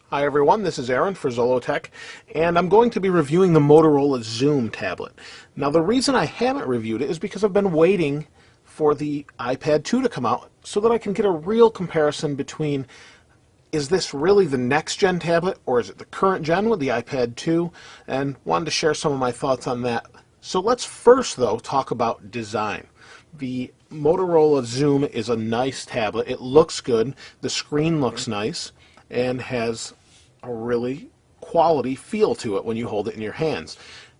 Hi everyone, this is Aaron for Zollotech, and I'm going to be reviewing the Motorola Xoom tablet. Now the reason I haven't reviewed it is because I've been waiting for the iPad 2 to come out so that I can get a real comparison between, is this really the next gen tablet or is it the current gen with the iPad 2, and wanted to share some of my thoughts on that. So let's first though talk about design. The Motorola Xoom is a nice tablet. It looks good, the screen looks nice, and has a really quality feel to it when you hold it in your hands.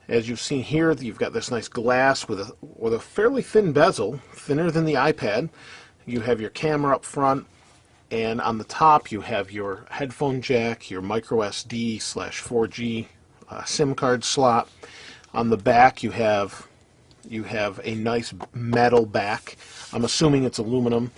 As you've seen here, you've got this nice glass with a fairly thin bezel, thinner than the iPad. You have your camera up front, and on the top you have your headphone jack, your micro SD / 4G SIM card slot. On the back you have a nice metal back. I'm assuming it's aluminum.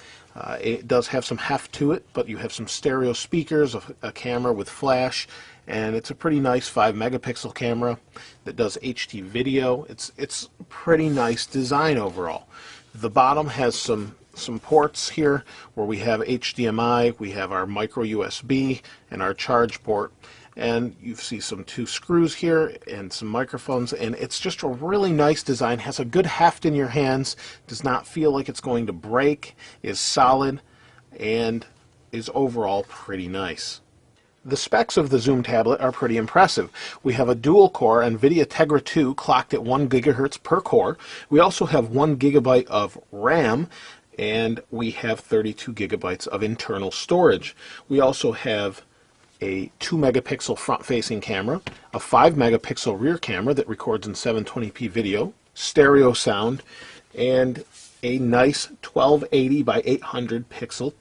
It does have some heft to it, but you have some stereo speakers, a camera with flash, and it's a pretty nice 5-megapixel camera that does HD video. It's pretty nice design overall. The bottom has some ports here where we have HDMI, we have our micro USB, and our charge port. And you see some 2 screws here and some microphones, and it's just a really nice design. Has a good heft in your hands, does not feel like it's going to break, is solid, and is overall pretty nice. The specs of the Xoom tablet are pretty impressive. We have a dual-core NVIDIA Tegra 2 clocked at 1 gigahertz per core. We also have 1 gigabyte of RAM, and we have 32 gigabytes of internal storage. We also have a 2-megapixel front-facing camera, a 5-megapixel rear camera that records in 720p video, stereo sound, and a nice 1280 by 800 pixel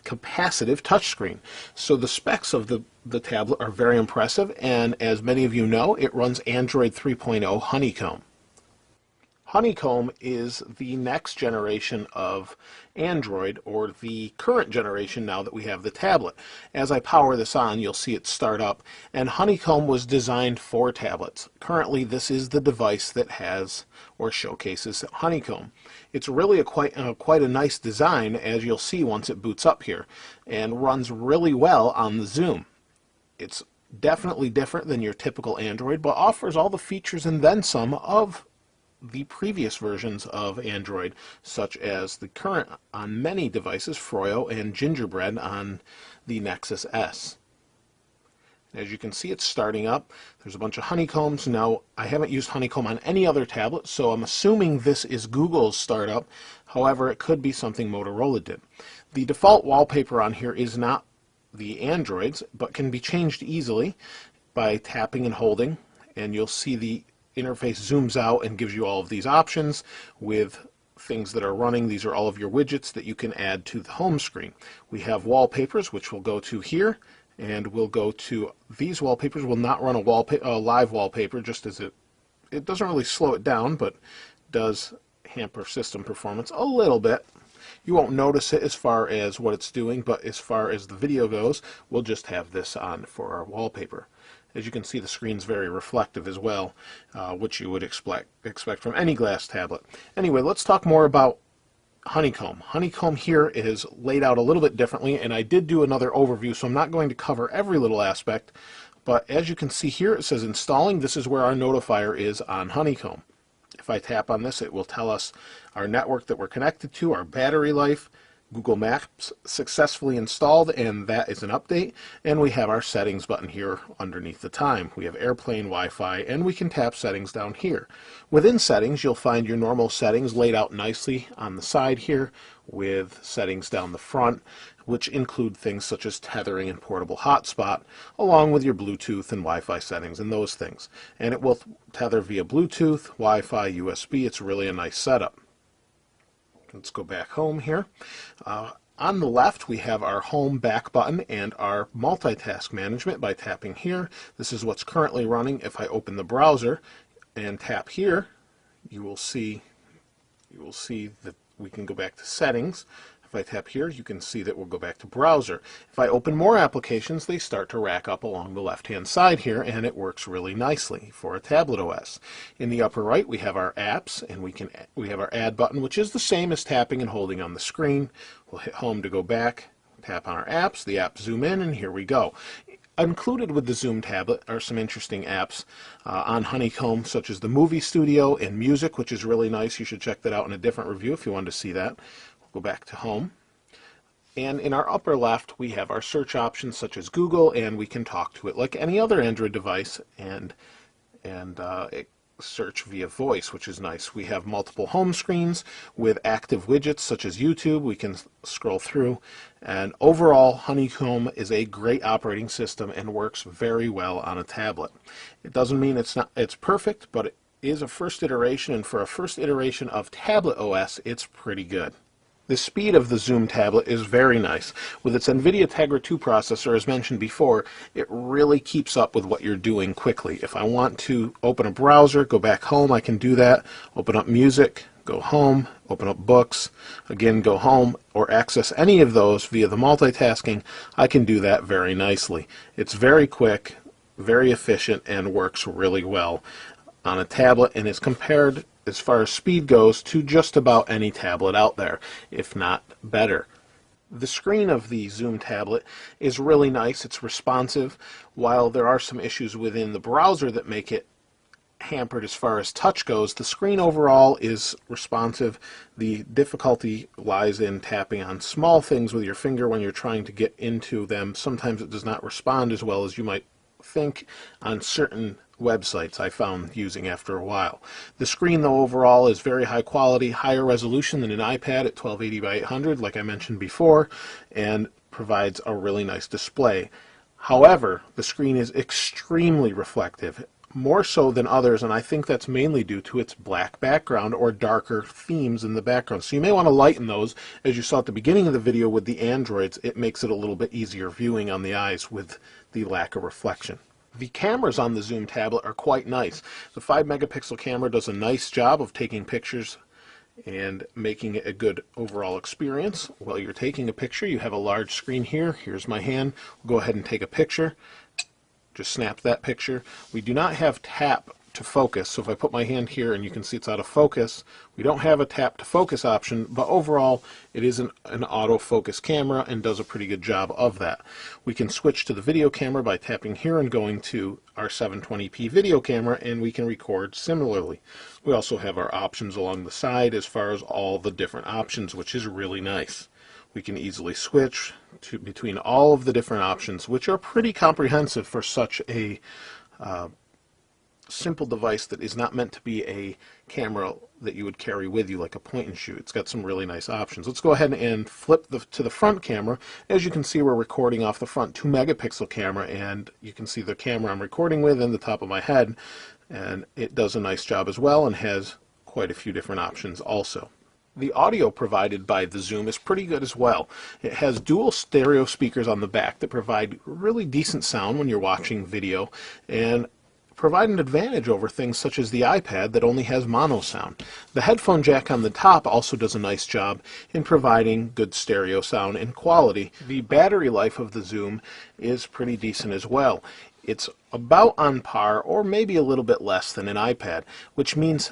capacitive touchscreen. So the specs of the tablet are very impressive, and as many of you know, it runs Android 3.0 Honeycomb. Honeycomb is the next generation of Android, or the current generation now that we have the tablet. As I power this on, you'll see it start up, and Honeycomb was designed for tablets. Currently, this is the device that has or showcases Honeycomb. It's really quite a nice design, as you'll see once it boots up here, and runs really well on the Xoom. It's definitely different than your typical Android, but offers all the features and then some of the previous versions of Android, such as the current on many devices, Froyo, and Gingerbread on the Nexus S. As you can see, it's starting up. There's a bunch of honeycombs. Now, I haven't used Honeycomb on any other tablet, so I'm assuming this is Google's startup. However, it could be something Motorola did. The default wallpaper on here is not the Android's, but can be changed easily by tapping and holding, and you'll see the interface zooms out and gives you all of these options with things that are running. These are all of your widgets that you can add to the home screen. We have wallpapers, which we'll go to here, and we'll go to these wallpapers. Will not run a live wallpaper, just as it doesn't really slow it down, but does hamper system performance a little bit. You won't notice it as far as what it's doing, but as far as the video goes, we'll just have this on for our wallpaper. As you can see, the screen's very reflective as well, which you would expect from any glass tablet. Anyway, let's talk more about Honeycomb. Honeycomb here is laid out a little bit differently, and I did do another overview, so I'm not going to cover every little aspect, but as you can see here, it says installing. This is where our notifier is on Honeycomb. If I tap on this, it will tell us our network that we're connected to, our battery life, Google Maps successfully installed, and that is an update. And we have our settings button here underneath the time. We have airplane, Wi-Fi, and we can tap settings down here. Within settings, you'll find your normal settings laid out nicely on the side here, with settings down the front, which include things such as tethering and portable hotspot, along with your Bluetooth and Wi-Fi settings and those things. And it will tether via Bluetooth, Wi-Fi, USB. It's really a nice setup. Let's go back home here. On the left, we have our home back button and our multitask management by tapping here. This is what's currently running. If I open the browser and tap here, you will see that we can go back to settings. If If I tap here, you can see that we'll go back to browser. If I open more applications, they start to rack up along the left-hand side here, and it works really nicely for a tablet OS. In the upper right, we have our apps, and we have our add button, which is the same as tapping and holding on the screen. We'll hit home to go back, tap on our apps, the apps zoom in, and here we go. Included with the Zoom tablet are some interesting apps on Honeycomb, such as the Movie Studio and Music, which is really nice. You should check that out in a different review if you wanted to see that. We'll go back to home. And in our upper left, we have our search options such as Google, and we can talk to it like any other Android device and search via voice, which is nice. We have multiple home screens with active widgets such as YouTube. We can scroll through, and overall Honeycomb is a great operating system and works very well on a tablet. It doesn't mean it's perfect, but it is a first iteration, and for a first iteration of tablet OS, it's pretty good. The speed of the Zoom tablet is very nice. With its NVIDIA Tegra 2 processor, as mentioned before, it really keeps up with what you're doing quickly. If I want to open a browser, go back home, I can do that. Open up music, go home, open up books, again go home, or access any of those via the multitasking, I can do that very nicely. It's very quick, very efficient, and works really well on a tablet, and is compared as far as speed goes to just about any tablet out there, if not better. The screen of the Zoom tablet is really nice. It's responsive. While there are some issues within the browser that make it hampered as far as touch goes, the screen overall is responsive. The difficulty lies in tapping on small things with your finger when you're trying to get into them. Sometimes it does not respond as well as you might think on certain websites I found using after a while. The screen, though, overall is very high quality, higher resolution than an iPad at 1280 by 800, like I mentioned before, and provides a really nice display. However, the screen is extremely reflective, more so than others, and I think that's mainly due to its black background or darker themes in the background. So you may want to lighten those. As you saw at the beginning of the video with the Androids, it makes it a little bit easier viewing on the eyes with the lack of reflection. The cameras on the Zoom tablet are quite nice. The 5-megapixel camera does a nice job of taking pictures and making it a good overall experience. While you're taking a picture, you have a large screen here. Here's my hand. We'll go ahead and take a picture. Just snap that picture. We do not have tap to focus, so if I put my hand here and you can see it's out of focus, we don't have a tap to focus option, but overall it is an autofocus camera and does a pretty good job of that. We can switch to the video camera by tapping here and going to our 720p video camera, and we can record similarly. We also have our options along the side as far as all the different options, which is really nice. We can easily switch between all of the different options, which are pretty comprehensive for such a simple device that is not meant to be a camera that you would carry with you like a point and shoot. It's got some really nice options. Let's go ahead and flip to the front camera. As you can see, we're recording off the front 2-megapixel camera, and you can see the camera I'm recording with in the top of my head, and it does a nice job as well and has quite a few different options also. The audio provided by the Zoom is pretty good as well. It has dual stereo speakers on the back that provide really decent sound when you're watching video, and provide an advantage over things such as the iPad that only has mono sound. The headphone jack on the top also does a nice job in providing good stereo sound and quality. The battery life of the Zoom is pretty decent as well. It's about on par or maybe a little bit less than an iPad, which means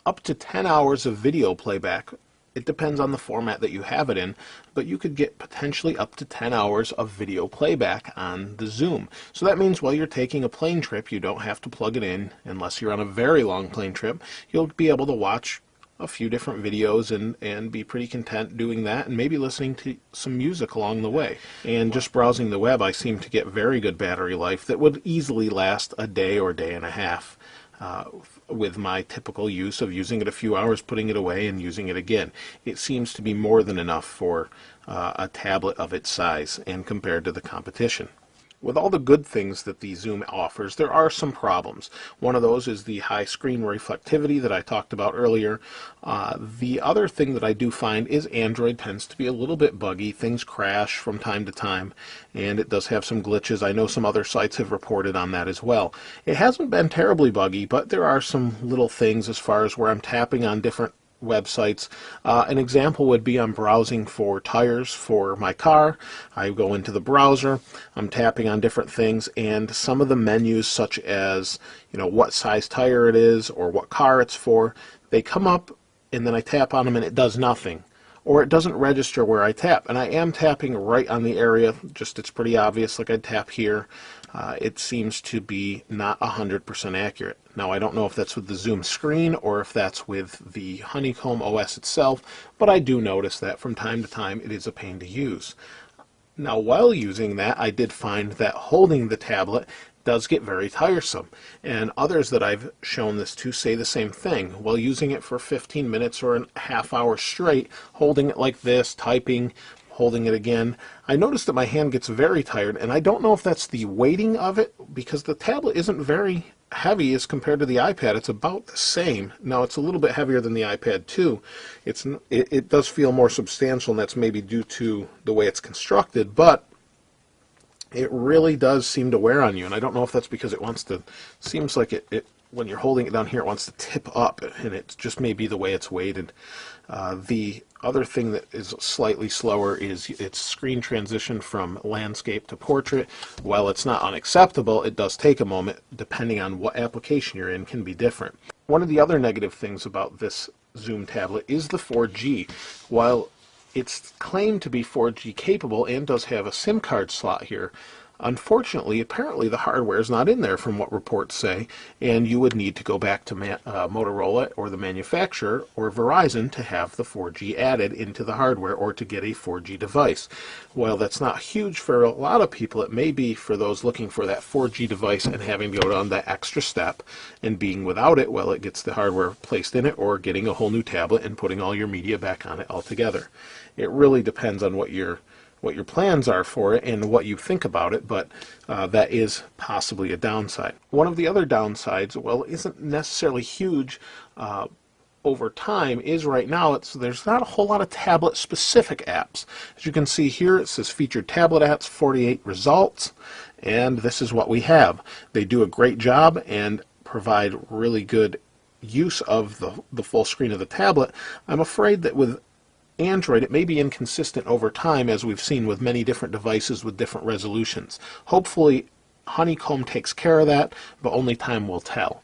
up to 10 hours of video playback. It depends on the format that you have it in, but you could get potentially up to 10 hours of video playback on the Zoom. So that means while you're taking a plane trip, you don't have to plug it in unless you're on a very long plane trip. You'll be able to watch a few different videos and be pretty content doing that, and maybe listening to some music along the way. And just browsing the web, I seem to get very good battery life that would easily last a day or day and a half. With my typical use of using it a few hours, putting it away, and using it again. It seems to be more than enough for a tablet of its size and compared to the competition. With all the good things that the Zoom offers, there are some problems. One of those is the high screen reflectivity that I talked about earlier. The other thing that I do find is Android tends to be a little bit buggy. Things crash from time to time, and it does have some glitches. I know some other sites have reported on that as well. It hasn't been terribly buggy, but there are some little things as far as where I'm tapping on different websites. An example would be I'm browsing for tires for my car. I go into the browser, I'm tapping on different things, and some of the menus, such as what size tire it is or what car it's for, they come up, and then I tap on them and it does nothing, or it doesn't register where I tap. And I am tapping right on the area, just it's pretty obvious, like I'd tap here. It seems to be not 100% accurate. Now, I don't know if that's with the Zoom screen or if that's with the Honeycomb OS itself, but I do notice that from time to time it is a pain to use. Now, while using that, I did find that holding the tablet does get very tiresome, and others that I've shown this to say the same thing. While using it for 15 minutes or a half hour straight, holding it like this, typing, holding it again, I noticed that my hand gets very tired, and I don't know if that's the weighting of it, because the tablet isn't very heavy as compared to the iPad. It's about the same. Now, it's a little bit heavier than the iPad 2. It does feel more substantial, and that's maybe due to the way it's constructed, but it really does seem to wear on you, and I don't know if that's because it wants to, seems like it when you're holding it down here, it wants to tip up, and it just may be the way it's weighted. The other thing that is slightly slower is its screen transition from landscape to portrait. While it's not unacceptable, it does take a moment, depending on what application you're in, can be different. One of the other negative things about this Zoom tablet is the 4G. While it's claimed to be 4G capable and does have a SIM card slot here, unfortunately, apparently the hardware is not in there from what reports say, and you would need to go back to Motorola or the manufacturer or Verizon to have the 4G added into the hardware or to get a 4G device. While that's not huge for a lot of people, it may be for those looking for that 4G device and having to go down that extra step and being without it while it gets the hardware placed in it, or getting a whole new tablet and putting all your media back on it altogether. It really depends on what your plans are for it and what you think about it, but that is possibly a downside. One of the other downsides, well, isn't necessarily huge over time, is right now there's not a whole lot of tablet-specific apps. As you can see here, it says featured tablet apps, 48 results, and this is what we have. They do a great job and provide really good use of the full screen of the tablet. I'm afraid that with Android, it may be inconsistent over time, as we've seen with many different devices with different resolutions. Hopefully, Honeycomb takes care of that, but only time will tell.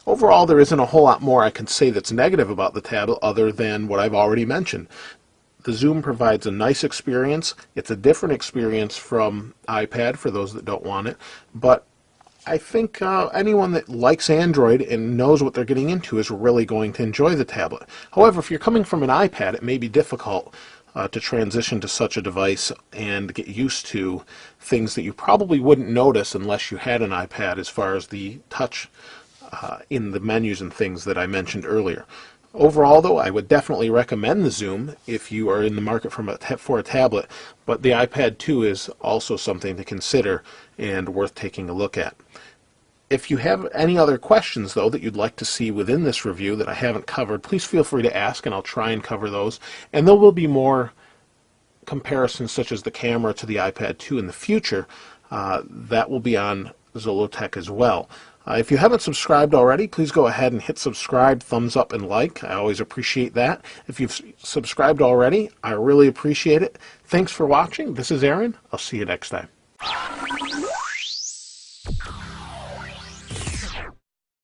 Overall, there isn't a whole lot more I can say that's negative about the tablet other than what I've already mentioned. The Zoom provides a nice experience. It's a different experience from iPad for those that don't want it, but I think anyone that likes Android and knows what they're getting into is really going to enjoy the tablet. However, if you're coming from an iPad, it may be difficult to transition to such a device and get used to things that you probably wouldn't notice unless you had an iPad, as far as the touch in the menus and things that I mentioned earlier. Overall, though, I would definitely recommend the Zoom if you are in the market for a tablet, but the iPad 2 is also something to consider and worth taking a look at. If you have any other questions, though, that you'd like to see within this review that I haven't covered, please feel free to ask, and I'll try and cover those. And there will be more comparisons, such as the camera to the iPad 2 in the future. That will be on Zollotech as well. If you haven't subscribed already, please go ahead and hit subscribe, thumbs up, and like. I always appreciate that. If you've subscribed already, I really appreciate it. Thanks for watching. This is Aaron. I'll see you next time.